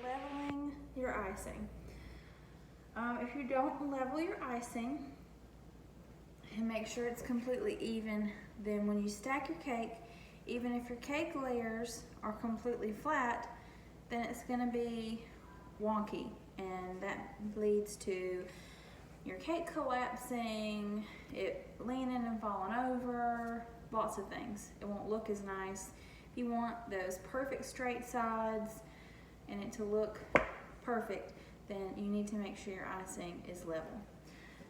leveling your icing. If you don't level your icing and make sure it's completely even, then when you stack your cake, even if your cake layers are completely flat, then it's gonna be wonky, and that leads to your cake collapsing, it leaning and falling over, lots of things. It won't look as nice. If you want those perfect straight sides and it to look perfect, then you need to make sure your icing is level.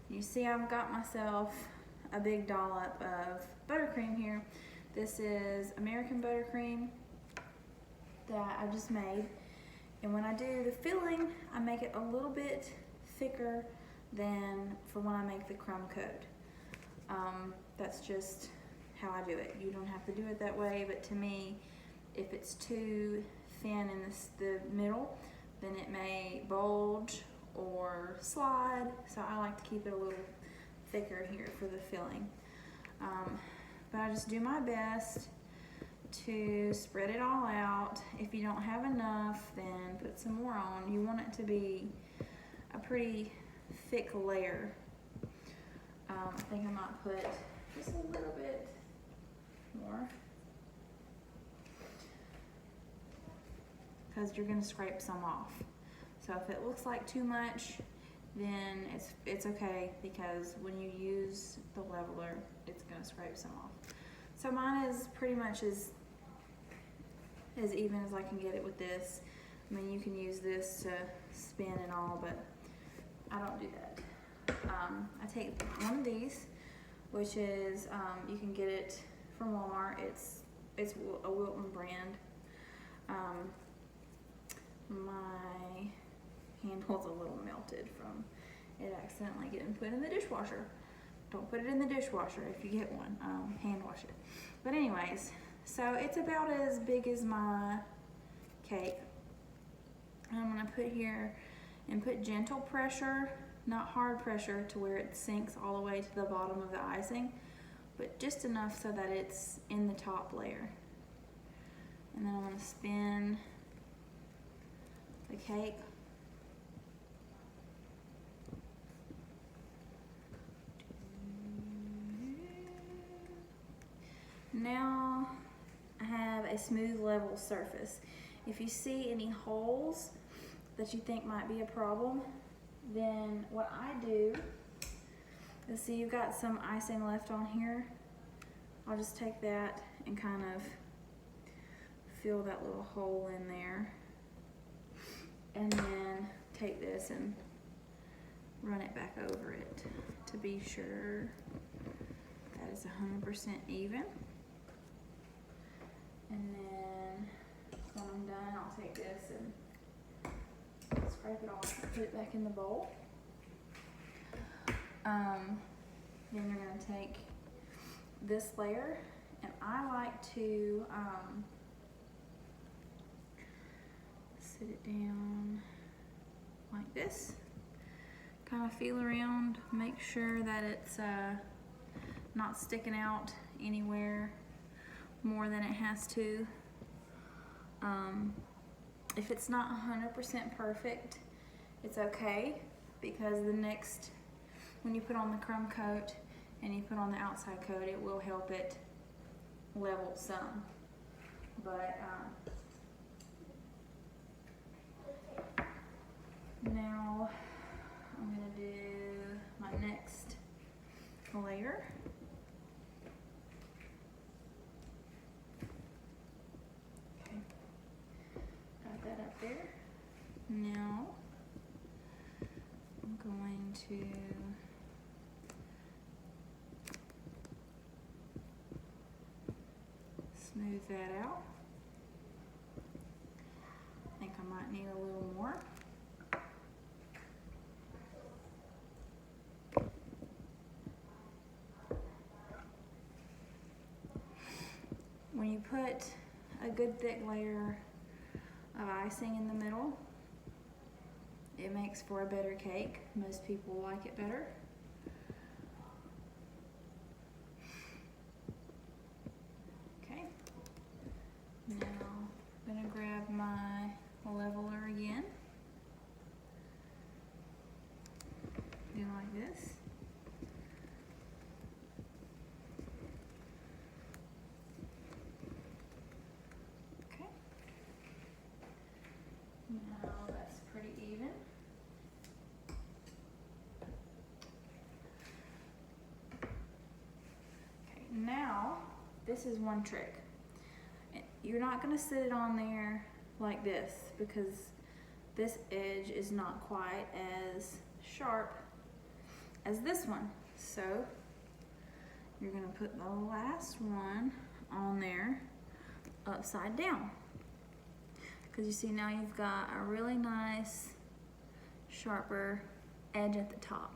You see I've got myself a big dollop of buttercream here. This is American buttercream that I just made. And when I do the filling, I make it a little bit thicker than for when I make the crumb coat. That's just how I do it. You don't have to do it that way, but to me, if it's too thin in the middle, then it may bulge or slide. So I like to keep it a little thicker here for the filling. But I just do my best to spread it all out. If you don't have enough, then put some more on. You want it to be a pretty thick layer. I think I might put just a little bit more, because you're going to scrape some off. So if it looks like too much, then it's okay, because when you use the leveler, it's going to scrape some off. So mine is pretty much as even as I can get it with this. I mean, you can use this to spin and all, but I don't do that. I take one of these, which is, you can get it from Walmart. It's a Wilton brand. My handle's a little melted from it accidentally getting put in the dishwasher. Don't put it in the dishwasher if you get one. Hand wash it. But anyways, so it's about as big as my cake. I'm gonna put here and put gentle pressure, not hard pressure to where it sinks all the way to the bottom of the icing, but just enough so that it's in the top layer. And then I'm gonna spin the cake. Now I have a smooth, level surface. If you see any holes that you think might be a problem, then what I do is, see you've got some icing left on here. I'll just take that and kind of fill that little hole in there. And then take this and run it back over it to be sure that is 100% even. And then when I'm done, I'll take this and scrape it off and put it back in the bowl. Then you're going to take this layer, and I like to sit it down like this. Kind of feel around, make sure that it's not sticking out anywhere more than it has to. If it's not 100% perfect, it's okay, because when you put on the crumb coat and you put on the outside coat, it will help it level some. But now I'm gonna do my next layer. Okay, got that up there. Now I'm going to smooth that out. I think I might need a little more. When you put a good thick layer of icing in the middle, it makes for a better cake. Most people like it better. Okay, now I'm gonna grab my leveler again. Now that's pretty even. Okay, now this is one trick. You're not gonna sit it on there like this because this edge is not quite as sharp as this one. So you're gonna put the last one on there upside down. Because you see now you've got a really nice sharper edge at the top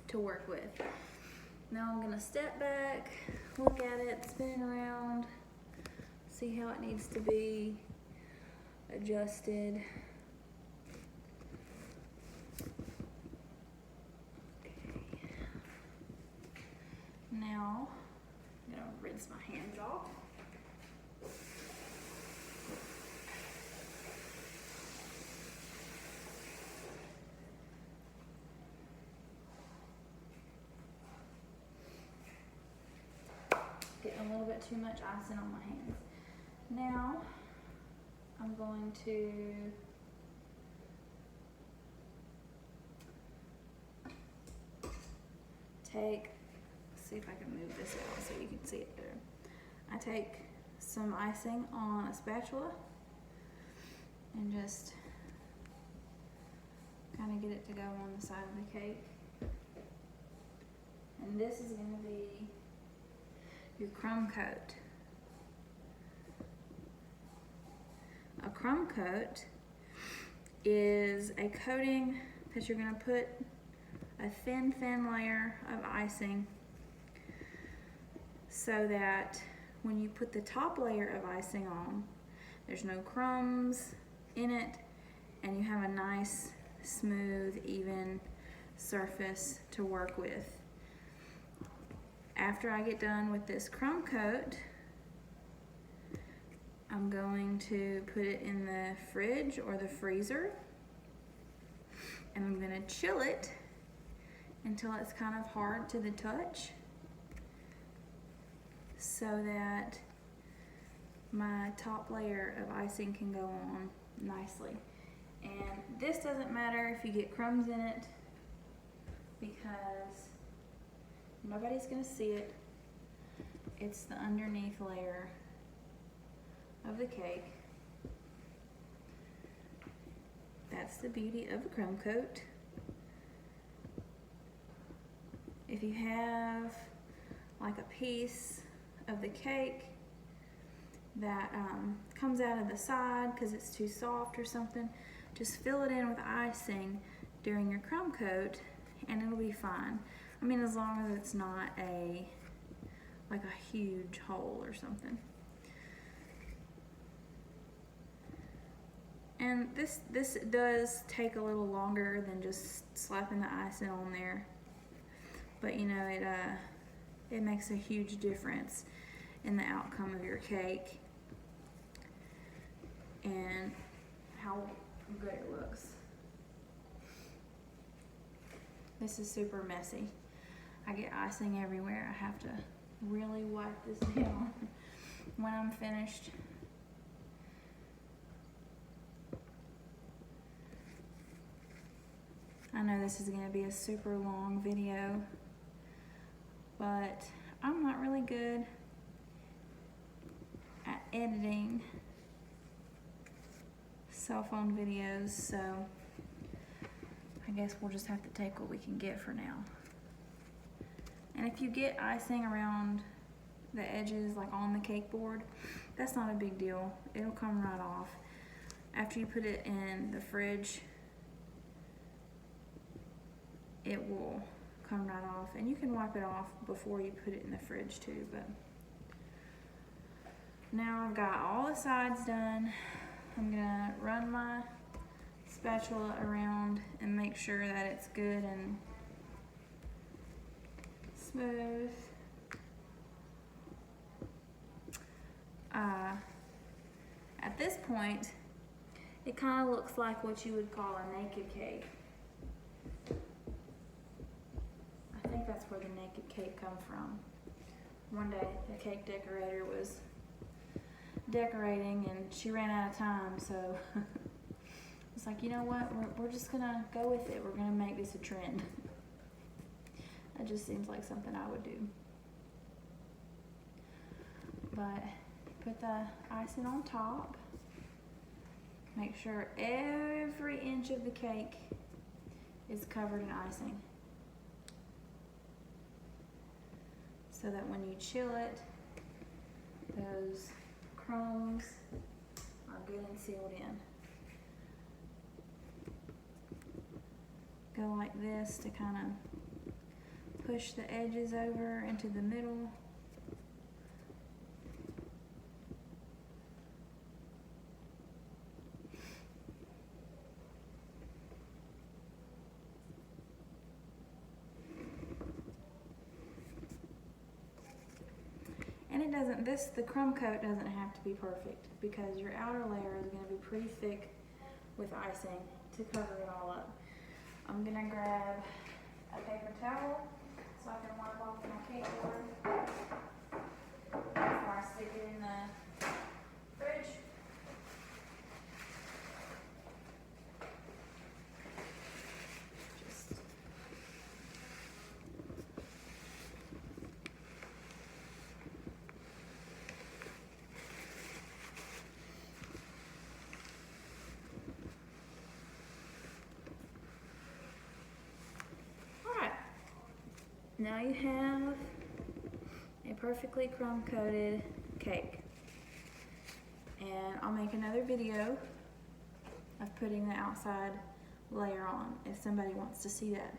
to work with. Now I'm gonna step back, look at it, spin it around, see how it needs to be adjusted. Okay. Now I'm gonna rinse my hands off. Getting a little bit too much icing on my hands. Now I'm going to take, see if I can move this out so you can see it better. I take some icing on a spatula and just kind of get it to go on the side of the cake. And this is going to be your crumb coat. A crumb coat is a coating that you're going to put a thin layer of icing so that when you put the top layer of icing on, there's no crumbs in it and you have a nice, smooth, even surface to work with. After I get done with this crumb coat, I'm going to put it in the fridge or the freezer, and I'm gonna chill it until it's kind of hard to the touch so that my top layer of icing can go on nicely. And this doesn't matter if you get crumbs in it because nobody's gonna see it. It's the underneath layer of the cake. That's the beauty of a crumb coat. If you have like a piece of the cake that comes out of the side because it's too soft or something, just fill it in with icing during your crumb coat and it'll be fine. I mean, as long as it's not like a huge hole or something. And this does take a little longer than just slapping the icing on there. But you know, it makes a huge difference in the outcome of your cake and how good it looks. This is super messy. I get icing everywhere. I have to really wipe this down when I'm finished. I know this is going to be a super long video, but I'm not really good at editing cell phone videos, so I guess we'll just have to take what we can get for now. And if you get icing around the edges, like on the cake board, that's not a big deal. It'll come right off. After you put it in the fridge, it will come right off. And you can wipe it off before you put it in the fridge too. But now I've got all the sides done. I'm gonna run my spatula around and make sure that it's good and smooth. At this point, it kind of looks like what you would call a naked cake. I think that's where the naked cake comes from. One day, the cake decorator was decorating and she ran out of time, so It's like, you know what, we're just gonna go with it. We're gonna make this a trend. That just seems like something I would do. But put the icing on top. Make sure every inch of the cake is covered in icing, so that when you chill it, those crumbs are good and sealed in. Go like this to kind of push the edges over into the middle. And it doesn't, the crumb coat doesn't have to be perfect, because your outer layer is going to be pretty thick with icing to cover it all up. I'm going to grab a paper towel so I can wipe off my cake board before I stick it in the fridge. Now you have a perfectly crumb coated cake. And I'll make another video of putting the outside layer on if somebody wants to see that.